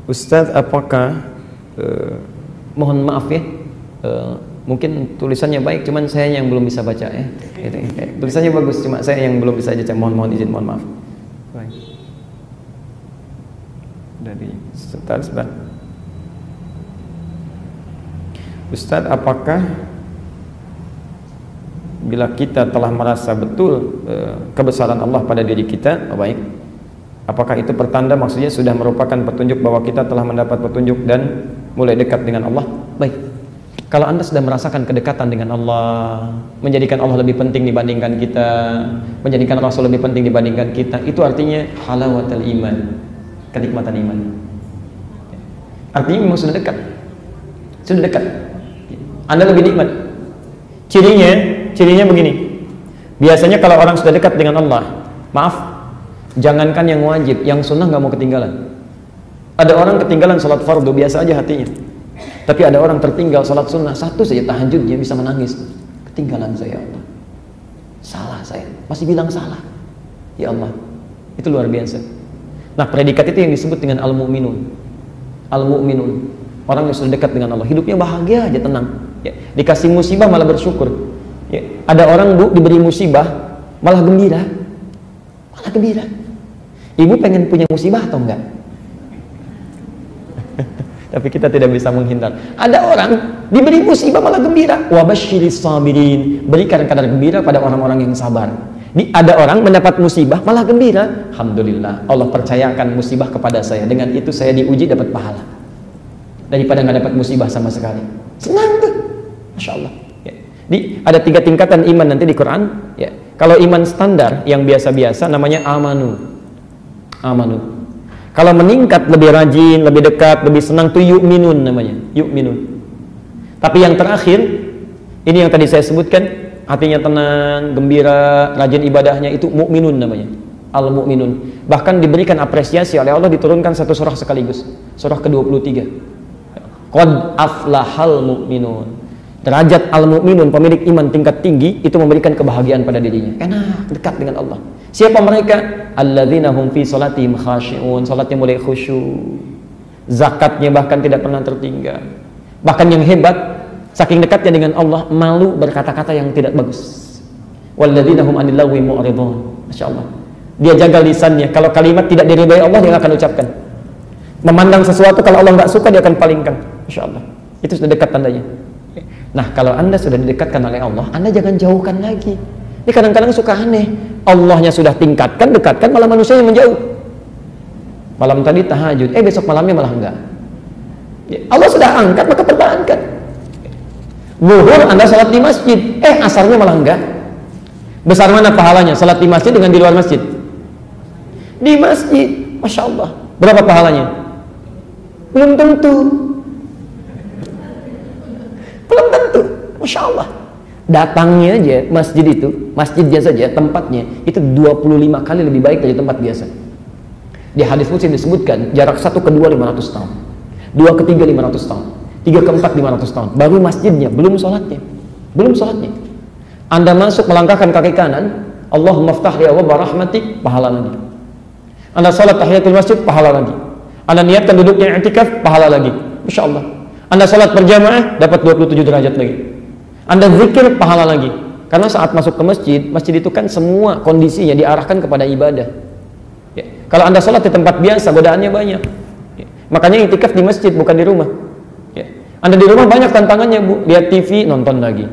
Ustadz, apakah mohon maaf ya, mungkin tulisannya baik, cuman saya yang belum bisa baca ya. Tulisannya bagus, cuma saya yang belum bisa baca. Mohon izin, mohon maaf. Baik. Dari sebentar. Ustadz, apakah bila kita telah merasa betul kebesaran Allah pada diri kita, baik, apakah itu pertanda maksudnya sudah merupakan petunjuk bahwa kita telah mendapat petunjuk dan mulai dekat dengan Allah? Baik. Kalau Anda sudah merasakan kedekatan dengan Allah, menjadikan Allah lebih penting dibandingkan kita, menjadikan Rasul lebih penting dibandingkan kita, itu artinya halawatul iman, kenikmatan iman. Artinya memang sudah dekat. Sudah dekat. Anda lebih nikmat. Cirinya begini. Biasanya kalau orang sudah dekat dengan Allah, maaf, jangankan yang wajib, yang sunnah nggak mau ketinggalan. Ada orang ketinggalan sholat fardu biasa aja hatinya, tapi ada orang tertinggal sholat sunnah satu saja tahajud dia bisa menangis. Ketinggalan saya, Allah, salah saya, masih bilang salah, ya Allah, itu luar biasa. Nah, predikat itu yang disebut dengan al-mu'minun. Al-mu'minun, orang yang sudah dekat dengan Allah, hidupnya bahagia aja, tenang ya. Dikasih musibah malah bersyukur ya. Ada orang, Bu, diberi musibah malah gembira. Malah gembira. Ibu pengen punya musibah atau enggak? Tapi kita tidak bisa menghindar. Ada orang diberi musibah malah gembira. Wa basyiris sabirin, berikan kadar gembira pada orang-orang yang sabar. Ada orang mendapat musibah malah gembira. Alhamdulillah, Allah percayakan musibah kepada saya, dengan itu saya diuji dapat pahala, daripada nggak dapat musibah sama sekali. Senang tuh, Masya Allah ya. Ada 3 tingkatan iman nanti di Quran ya. Kalau iman standar yang biasa-biasa namanya amanu. Kalau meningkat, lebih rajin, lebih dekat, lebih senang tuh yu'minun namanya, yu'minun. Tapi yang terakhir, ini yang tadi saya sebutkan, hatinya tenang, gembira, rajin ibadahnya, itu mu'minun namanya, al-mu'minun. Bahkan diberikan apresiasi oleh Allah, diturunkan satu surah sekaligus, surah ke-23. Qad aflahal mu'minun. Derajat al-mu'minun, pemilik iman tingkat tinggi, itu memberikan kebahagiaan pada dirinya. Enak, dekat dengan Allah. Siapa mereka? Alladzina hum fi salatihim khashi'un, salatnya mulai khusyuk, zakatnya bahkan tidak pernah tertinggal. Bahkan yang hebat, saking dekatnya dengan Allah, malu berkata-kata yang tidak bagus. Walladzina hum 'anil lagwi mu'ridun. Masyaallah. Dia jaga lisannya, kalau kalimat tidak diridhai Allah dia akan ucapkan. Memandang sesuatu kalau Allah nggak suka dia akan palingkan. Masyaallah. Itu sudah dekat tandanya. Nah, kalau Anda sudah didekatkan oleh Allah, Anda jangan jauhkan lagi. Ini kadang-kadang suka aneh. Allahnya sudah tingkatkan, dekatkan, malah manusia yang menjauh. Malam tadi tahajud, besok malamnya malah enggak. Allah sudah angkat, maka pertahankan. Zuhur Anda salat di masjid, asarnya malah enggak. Besar mana pahalanya salat di masjid dengan di luar masjid? Di masjid, Masya Allah. Berapa pahalanya? Belum tentu. Belum tentu, Masya Allah. Datangnya aja masjid itu, masjidnya saja, tempatnya itu 25 kali lebih baik dari tempat biasa. Di hadis Muslim disebutkan jarak 1 ke 2 500 tahun, 2 ke 3 500 tahun, 3 ke 4 500 tahun. Baru masjidnya, belum sholatnya. Anda masuk melangkahkan kaki kanan, Allahumma ftah li abwaaba rahmatik, pahala lagi. Anda sholat tahiyatul masjid, pahala lagi. Anda niatkan duduknya i'tikaf, pahala lagi. Masya Allah. Anda sholat berjamaah, dapat 27 derajat lagi. Anda zikir, pahala lagi. Karena saat masuk ke masjid, masjid itu kan semua kondisinya diarahkan kepada ibadah ya. Kalau Anda sholat di tempat biasa, godaannya banyak ya. Makanya i'tikaf di masjid, bukan di rumah ya. Anda di rumah banyak tantangannya, Bu. Lihat TV, nonton lagi.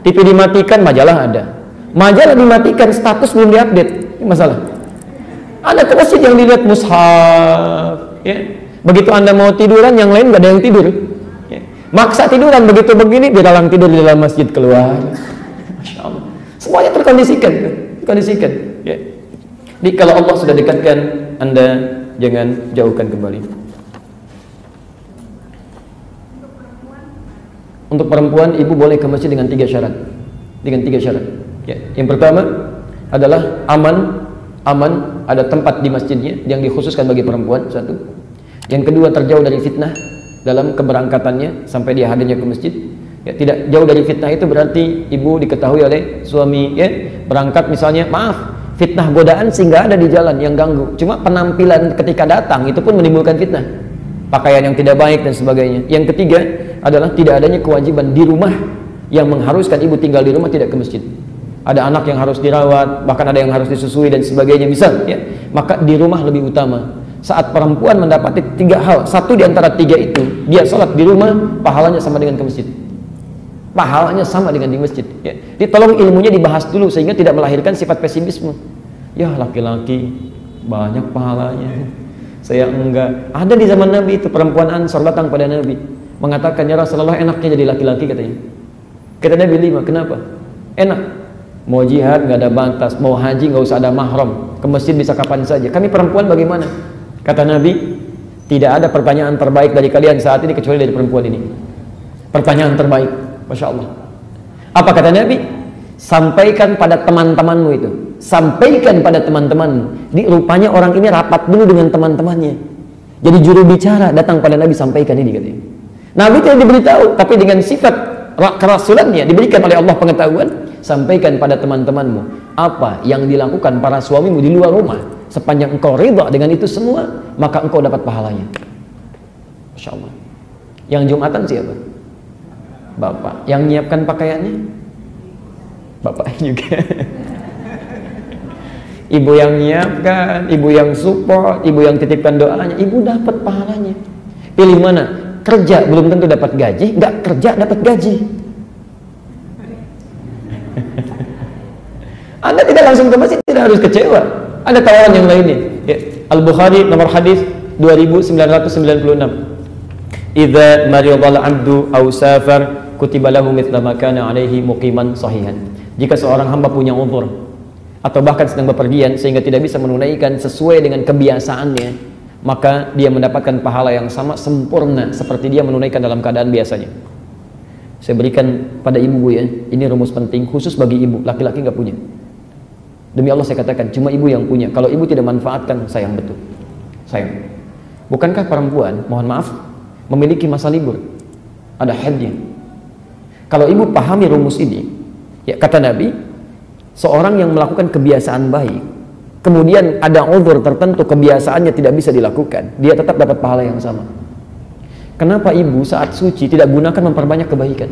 TV dimatikan, majalah ada. Majalah dimatikan, status belum diupdate. Ini masalah. Anda ke masjid yang dilihat mushaf ya. Begitu Anda mau tiduran, yang lain gak ada yang tidur ya. Maksa tiduran, begitu begini di dalam tidur, di dalam masjid keluar. Masya Allah. Semuanya terkondisikan ya. Jadi kalau Allah sudah dekatkan, Anda jangan jauhkan kembali. Untuk perempuan, ibu boleh ke masjid dengan 3 syarat. Ya. Yang pertama adalah aman, ada tempat di masjidnya yang dikhususkan bagi perempuan, 1. Yang kedua, terjauh dari fitnah dalam keberangkatannya sampai dia hadirnya ke masjid. Ya, tidak jauh dari fitnah itu berarti ibu diketahui oleh suami ya, berangkat misalnya, maaf, fitnah godaan sehingga ada di jalan yang ganggu. Cuma penampilan ketika datang itu pun menimbulkan fitnah. pakaian yang tidak baik dan sebagainya. Yang ketiga adalah tidak adanya kewajiban di rumah yang mengharuskan ibu tinggal di rumah tidak ke masjid. Ada anak yang harus dirawat, bahkan ada yang harus disusui dan sebagainya, misal ya, maka di rumah lebih utama. Saat perempuan mendapati 3 hal, satu di antara 3 itu, dia sholat di rumah, pahalanya sama dengan ke masjid. Pahalanya sama dengan di masjid ya. Jadi tolong ilmunya dibahas dulu sehingga tidak melahirkan sifat pesimisme. Ya laki-laki banyak pahalanya, saya enggak. Ada di zaman Nabi itu perempuan Ansor datang pada Nabi mengatakan, ya Rasulullah, enaknya jadi laki-laki katanya. Kata Nabi, 5, kenapa? Enak, mau jihad nggak ada batas, mau haji nggak usah ada mahram, ke masjid bisa kapan saja. Kami perempuan bagaimana? Kata Nabi, tidak ada pertanyaan terbaik dari kalian saat ini kecuali dari perempuan ini. Pertanyaan terbaik, Masya Allah. Apa kata Nabi? Sampaikan pada teman-temanmu itu, sampaikan pada teman-temanmu. Di rupanya orang ini rapat dulu dengan teman-temannya. Jadi juru bicara datang pada Nabi, sampaikan ini katanya. Nabi tidak diberitahu, tapi dengan sifat kerasulannya diberikan oleh Allah pengetahuan. Sampaikan pada teman-temanmu apa yang dilakukan para suamimu di luar rumah. Sepanjang engkau ridha dengan itu semua, maka engkau dapat pahalanya. Masya Allah. Yang Jumatan siapa? Bapak. Yang menyiapkan pakaiannya? Bapak juga. Ibu yang menyiapkan, ibu yang support, ibu yang titipkan doanya, ibu dapat pahalanya. Pilih mana? Kerja belum tentu dapat gaji, nggak kerja dapat gaji. Anda tidak langsung ke masjid, tidak harus kecewa. Ada tawaran yang lainnya. Ya. Al-Bukhari nomor hadis 2996. Idza maridal 'abdu aw safar kutiba lahu mithla ma kana 'alaihi muqiman sahihan. Jika seorang hamba punya uzur atau bahkan sedang bepergian sehingga tidak bisa menunaikan sesuai dengan kebiasaannya, maka dia mendapatkan pahala yang sama sempurna seperti dia menunaikan dalam keadaan biasanya. Saya berikan pada ibu ya, ini rumus penting khusus bagi ibu, laki-laki nggak punya. Demi Allah saya katakan, cuma ibu yang punya. Kalau ibu tidak manfaatkan, sayang betul. Sayang. Bukankah perempuan, mohon maaf, memiliki masa libur? Ada haidnya. Kalau ibu pahami rumus ini, ya kata Nabi, seorang yang melakukan kebiasaan baik, kemudian ada uzur tertentu kebiasaannya tidak bisa dilakukan, dia tetap dapat pahala yang sama. Kenapa ibu saat suci tidak gunakan memperbanyak kebaikan?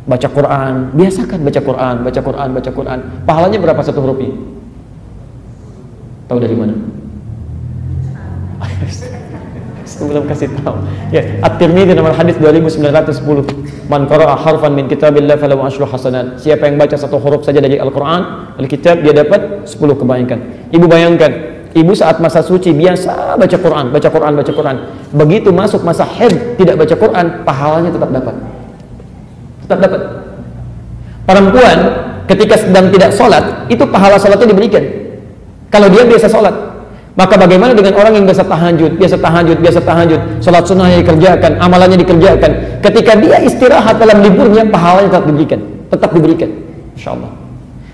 Baca Quran, biasakan baca Quran, baca Quran, baca Quran. Pahalanya berapa satu hurufnya? Tahu dari mana? Belum kasih tahu. Ya, At-Tirmidzi nomor hadis 2910. Man qara'a harfan min kitabillah falahu asyru hasanat. Siapa yang baca satu huruf saja dari Al-Qur'an, Alkitab, dia dapat 10 kebaikan. Ibu bayangkan, ibu saat masa suci biasa baca Quran, baca Quran, baca Quran. Begitu masuk masa haid tidak baca Quran, pahalanya tetap dapat. Tetap dapat. Perempuan ketika sedang tidak sholat, itu pahala sholatnya diberikan. Kalau dia biasa sholat, maka bagaimana dengan orang yang biasa tahajud, biasa tahajud, sholat sunnahnya dikerjakan, amalannya dikerjakan. Ketika dia istirahat dalam liburnya, pahalanya tetap diberikan. Insya Allah.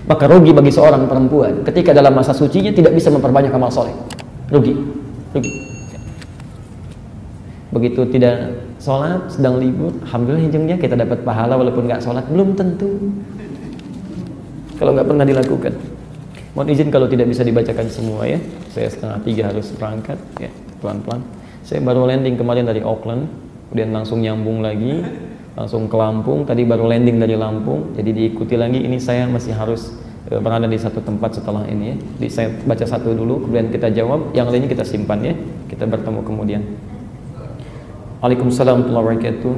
Maka rugi bagi seorang perempuan ketika dalam masa sucinya tidak bisa memperbanyak amal soleh. Rugi. Begitu tidak sholat, sedang libur, alhamdulillah ujungnya kita dapat pahala walaupun nggak sholat, belum tentu. Kalau nggak pernah dilakukan. Mohon izin kalau tidak bisa dibacakan semua ya. Saya 2:30 harus berangkat ya, pelan-pelan. Saya baru landing kemarin dari Auckland, kemudian langsung nyambung lagi, langsung ke Lampung. Tadi baru landing dari Lampung, jadi diikuti lagi. Ini saya masih harus berada di satu tempat setelah ini ya. Jadi saya baca satu dulu, kemudian kita jawab, yang lainnya kita simpan ya. Kita bertemu kemudian. Waalaikumsalam warahmatullahi wabarakatuh.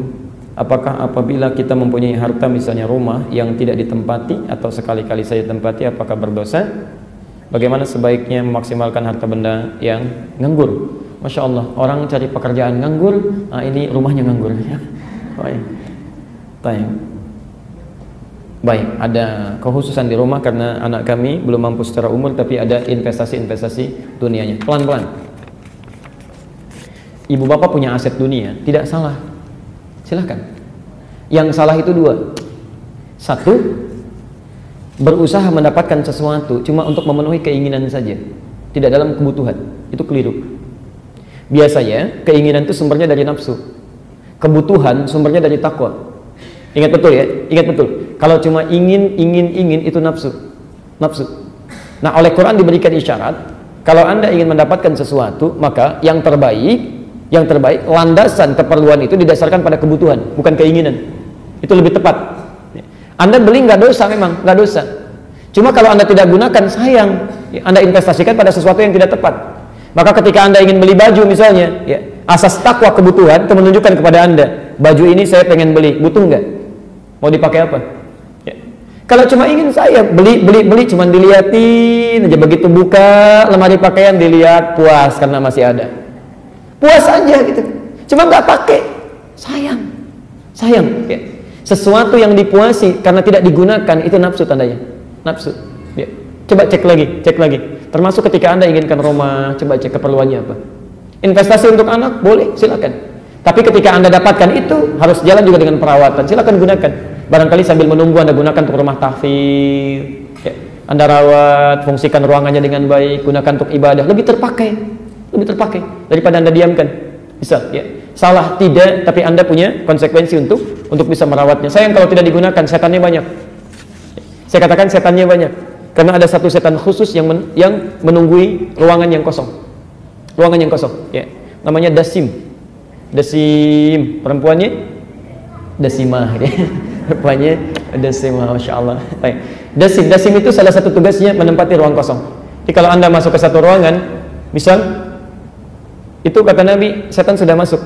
Apakah apabila kita mempunyai harta misalnya rumah yang tidak ditempati atau sekali-kali saja ditempati, apakah berdosa? Bagaimana sebaiknya memaksimalkan harta benda yang nganggur? Masya Allah, orang cari pekerjaan nganggur, nah ini rumahnya nganggur. Baik, ada kekhususan di rumah karena anak kami belum mampu secara umur, tapi ada investasi dunianya. Pelan-pelan. Ibu bapak punya aset dunia, tidak salah. Silahkan. Yang salah itu 2. 1, berusaha mendapatkan sesuatu cuma untuk memenuhi keinginan saja, tidak dalam kebutuhan. Itu keliru. Biasanya keinginan itu sumbernya dari nafsu, kebutuhan sumbernya dari takwa. Ingat betul ya, ingat betul. Kalau cuma ingin itu nafsu. Nah, oleh Quran diberikan isyarat, kalau Anda ingin mendapatkan sesuatu, maka yang terbaik Yang terbaik, landasan keperluan itu didasarkan pada kebutuhan, bukan keinginan. Itu lebih tepat. Anda beli nggak dosa, memang nggak dosa. Cuma kalau Anda tidak gunakan, sayang. Anda investasikan pada sesuatu yang tidak tepat. Maka ketika Anda ingin beli baju misalnya, ya, asas takwa kebutuhan itu menunjukkan kepada Anda, baju ini saya pengen beli, butuh nggak? Mau dipakai apa? Ya. Kalau cuma ingin saya beli, cuma dilihatin aja, begitu buka lemari pakaian dilihat, puas karena masih ada. Puas aja gitu. Cuma nggak pakai, sayang. Ya. Sesuatu yang dipuasi karena tidak digunakan itu nafsu tandanya. Nafsu. Ya. Coba cek lagi. Termasuk ketika Anda inginkan rumah, coba cek keperluannya apa. Investasi untuk anak boleh, silakan. Tapi ketika Anda dapatkan itu harus jalan juga dengan perawatan. Silakan gunakan. Barangkali sambil menunggu Anda gunakan untuk rumah tahfidz. Ya. Anda rawat, fungsikan ruangannya dengan baik, gunakan untuk ibadah, lebih terpakai daripada Anda diamkan. Bisa, ya. Salah tidak, tapi Anda punya konsekuensi untuk bisa merawatnya. Sayang kalau tidak digunakan, setannya banyak. Saya katakan setannya banyak. Karena ada satu setan khusus yang menunggui ruangan yang kosong. Ya. Namanya Dasim. Perempuannya Dasimah, ya. Perempuannya Dasimah, Masya Allah. Dasim itu salah satu tugasnya menempati ruang kosong. Jadi kalau Anda masuk ke satu ruangan, misal itu kata Nabi, setan sudah masuk.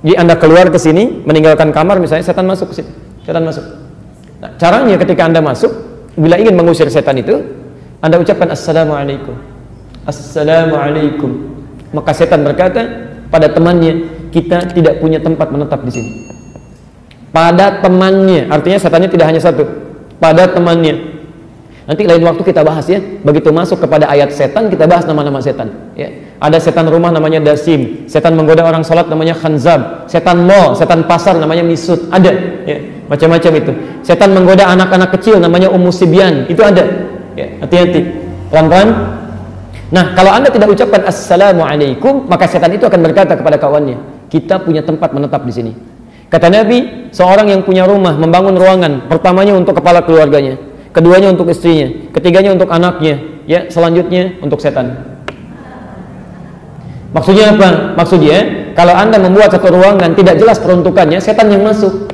Jadi Anda keluar ke sini, meninggalkan kamar misalnya, setan masuk ke situ. Nah, caranya ketika Anda masuk, bila ingin mengusir setan itu, Anda ucapkan Assalamualaikum. Maka setan berkata pada temannya, kita tidak punya tempat menetap di sini. Pada temannya, artinya setannya tidak hanya satu. Pada temannya. Nanti lain waktu kita bahas ya. Begitu masuk kepada ayat setan, kita bahas nama-nama setan. Ya. Ada setan rumah namanya Dasim, setan menggoda orang salat namanya Khanzab, setan mall, setan pasar namanya Misut. Ada, ya. Macam-macam itu. Setan menggoda anak-anak kecil namanya Ummu Sibyan. Itu ada. Ya. Hati-hati. Pelan-pelan. Nah, kalau Anda tidak ucapkan Assalamualaikum, maka setan itu akan berkata kepada kawannya, kita punya tempat menetap di sini. Kata Nabi, seorang yang punya rumah membangun ruangan, pertamanya untuk kepala keluarganya, keduanya untuk istrinya, ketiganya untuk anaknya, ya, selanjutnya untuk setan. Maksudnya apa? Maksudnya, kalau Anda membuat satu ruangan tidak jelas peruntukannya, setan yang masuk.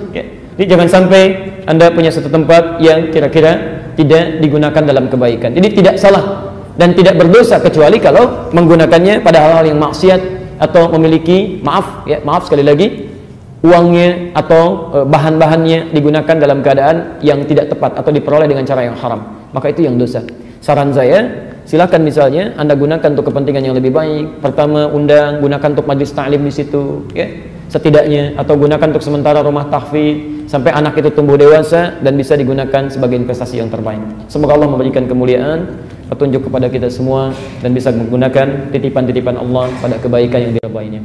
Ya. Jadi jangan sampai Anda punya satu tempat yang kira-kira tidak digunakan dalam kebaikan. Jadi tidak salah dan tidak berdosa kecuali kalau menggunakannya pada hal-hal yang maksiat atau memiliki maaf sekali lagi, uangnya atau bahan-bahannya digunakan dalam keadaan yang tidak tepat atau diperoleh dengan cara yang haram, maka itu yang dosa. Saran saya, silakan misalnya Anda gunakan untuk kepentingan yang lebih baik. Pertama, gunakan untuk majlis ta'lim di situ, ya, setidaknya, atau gunakan untuk sementara rumah tahfidz sampai anak itu tumbuh dewasa dan bisa digunakan sebagai investasi yang terbaik. Semoga Allah memberikan kemuliaan, petunjuk kepada kita semua dan bisa menggunakan titipan-titipan Allah pada kebaikan yang diridainya.